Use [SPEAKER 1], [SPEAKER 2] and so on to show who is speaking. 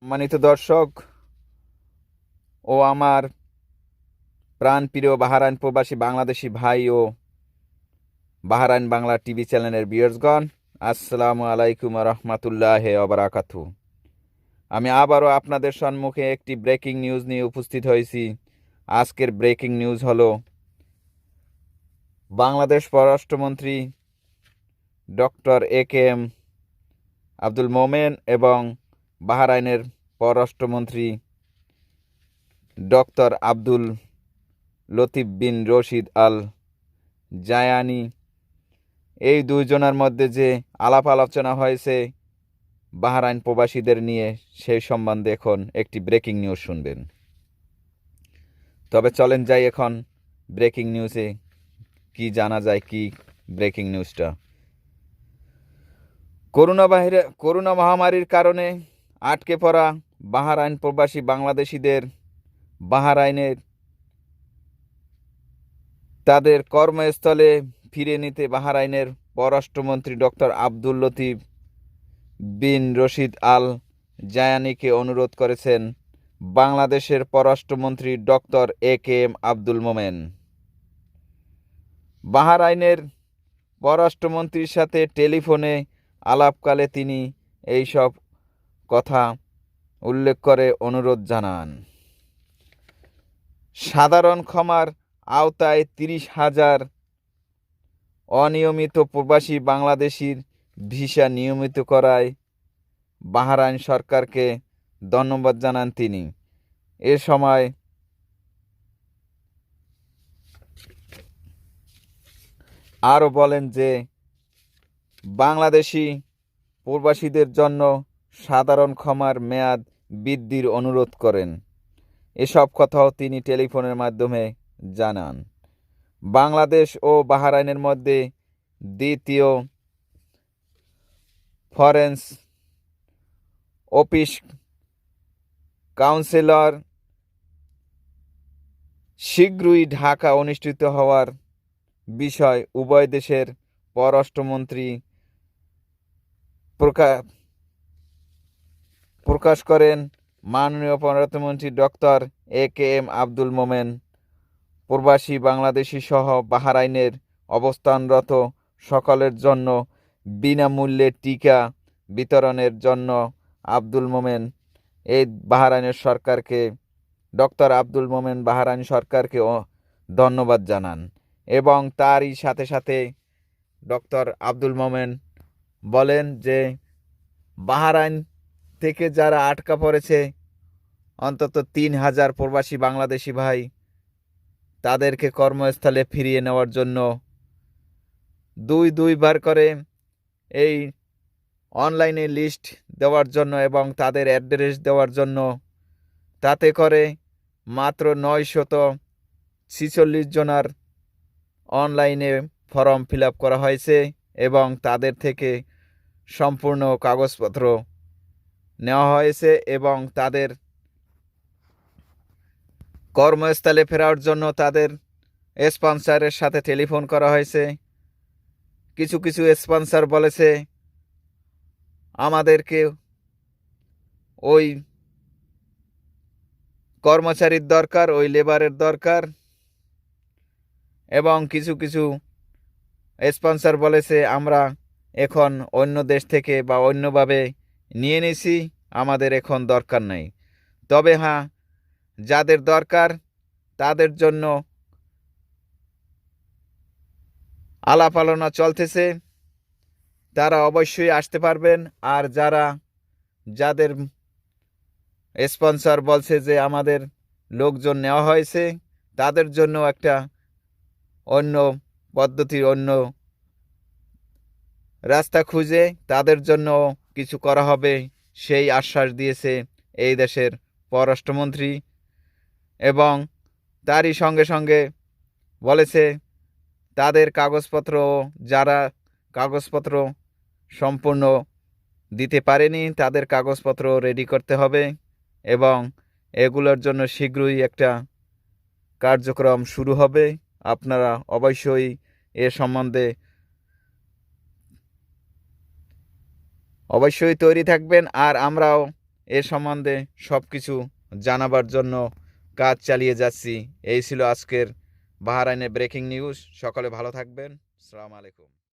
[SPEAKER 1] সম্মানিত দর্শক ও আমার প্রাণপ্রিয় বাহরাইন প্রবাসী বাংলাদেশি ভাই ও বাহরাইন বাংলা টিভি চ্যানেলের ভিউয়ার্সগণ, আসসালামু আলাইকুম রহমতুল্লাহ ওবারাকাতু। আমি আবারও আপনাদের সম্মুখে একটি ব্রেকিং নিউজ নিয়ে উপস্থিত হয়েছি। আজকের ব্রেকিং নিউজ হলো বাংলাদেশ পররাষ্ট্রমন্ত্রী ডক্টর এ.কে.এম. আব্দুল মোমেন এবং বাহরাইনের পররাষ্ট্রমন্ত্রী ডক্টর আব্দুল লতিফ বিন রশিদ আল জায়ানি, এই দুইজনের মধ্যে যে আলাপ আলোচনা হয়েছে বাহরাইন প্রবাসীদের নিয়ে, সেই সম্বন্ধে এখন একটি ব্রেকিং নিউজ শুনবেন। তবে চলেন যাই এখন ব্রেকিং নিউজে কি জানা যায়। কি ব্রেকিং নিউজটা? করোনা মহামারীর কারণে আটকে পড়া বাহরাইন প্রবাসী বাংলাদেশিদের বাহরাইনের তাদের কর্মস্থলে ফিরে নিতে বাহরাইনের পররাষ্ট্রমন্ত্রী ডক্টর আব্দুল লতিফ বিন রশিদ আল জায়ানিকে অনুরোধ করেছেন বাংলাদেশের পররাষ্ট্রমন্ত্রী ডক্টর এ.কে.এম. আব্দুল মোমেন। বাহরাইনের পররাষ্ট্রমন্ত্রীর সাথে টেলিফোনে আলাপকালে তিনি এইসব কথা উল্লেখ করে অনুরোধ জানান। সাধারণ ক্ষমার আওতায় 30,000 অনিয়মিত প্রবাসী বাংলাদেশির ভিসা নিয়মিত করায় বাহরাইন সরকারকে ধন্যবাদ জানান তিনি। এ সময় আরও বলেন যে বাংলাদেশি প্রবাসীদের জন্য সাধারণ ক্ষমার মেয়াদ বৃদ্ধির অনুরোধ করেন। এসব কথাও তিনি টেলিফোনের মাধ্যমে জানান। বাংলাদেশ ও বাহরাইনের মধ্যে দ্বিতীয় ফরেন অফিস কাউন্সিলর শীঘ্রই ঢাকা অনুষ্ঠিত হওয়ার বিষয় উভয় দেশের পররাষ্ট্রমন্ত্রী প্রকাশ করেন। মাননীয় পররাষ্ট্রমন্ত্রী ডক্টর এ.কে.এম. আব্দুল মোমেন প্রবাসী বাংলাদেশি সহ বাহরাইনের অবস্থানরত সকলের জন্য বিনামূল্যে টিকা বিতরণের জন্য ডক্টর আব্দুল মোমেন বাহরাইন সরকারকে ধন্যবাদ জানান। এবং তারই সাথে সাথে ডক্টর আব্দুল মোমেন বলেন যে বাহরাইন থেকে যারা আটকা পড়েছে অন্তত 3,000 প্রবাসী বাংলাদেশি ভাই, তাদেরকে কর্মস্থলে ফিরিয়ে নেওয়ার জন্য দুইবার করে এই অনলাইনে লিস্ট দেওয়ার জন্য এবং তাদের অ্যাড্রেস দেওয়ার জন্য, তাতে করে মাত্র 946 জনার অনলাইনে ফর্ম ফিল আপ করা হয়েছে এবং তাদের থেকে সম্পূর্ণ কাগজপত্র নেওয়া হয়েছে এবং তাদের কর্মস্থলে ফেরার জন্য তাদের স্পন্সরের সাথে টেলিফোন করা হয়েছে। কিছু কিছু স্পন্সর বলেছে আমাদেরকে ওই কর্মচারীর দরকার, ওই লেবারের দরকার, এবং কিছু কিছু স্পন্সর বলেছে আমরা এখন অন্য দেশ থেকে বা অন্যভাবে নিয়ে নিছি, আমাদের এখন দরকার নেই। তবে হ্যাঁ, যাদের দরকার তাদের জন্য আলাপ আলোচনা চলতেছে, তারা অবশ্যই আসতে পারবেন। আর যাদের স্পন্সর বলছে যে আমাদের লোকজন নেওয়া হয়েছে, তাদের জন্য একটা অন্য পদ্ধতির অন্য রাস্তা খুঁজে তাদের জন্য কিছু করা হবে, সেই আশ্বাস দিয়েছে এই দেশের পররাষ্ট্রমন্ত্রী। এবং তারই সঙ্গে সঙ্গে বলেছে তাদের কাগজপত্র, যারা কাগজপত্র সম্পূর্ণ দিতে পারেনি তাদের কাগজপত্র রেডি করতে হবে এবং এগুলোর জন্য শীঘ্রই একটা কার্যক্রম শুরু হবে। আপনারা অবশ্যই এ সম্বন্ধে তৈরি থাকবেন। আর আমরাও এ সম্বন্ধে সব কিছু জানাবার জন্য কাজ চালিয়ে যাচ্ছি। এই ছিল আজকের বাহরাইনের ব্রেকিং নিউজ। সকলে ভালো থাকবেন। আসসালামু আলাইকুম।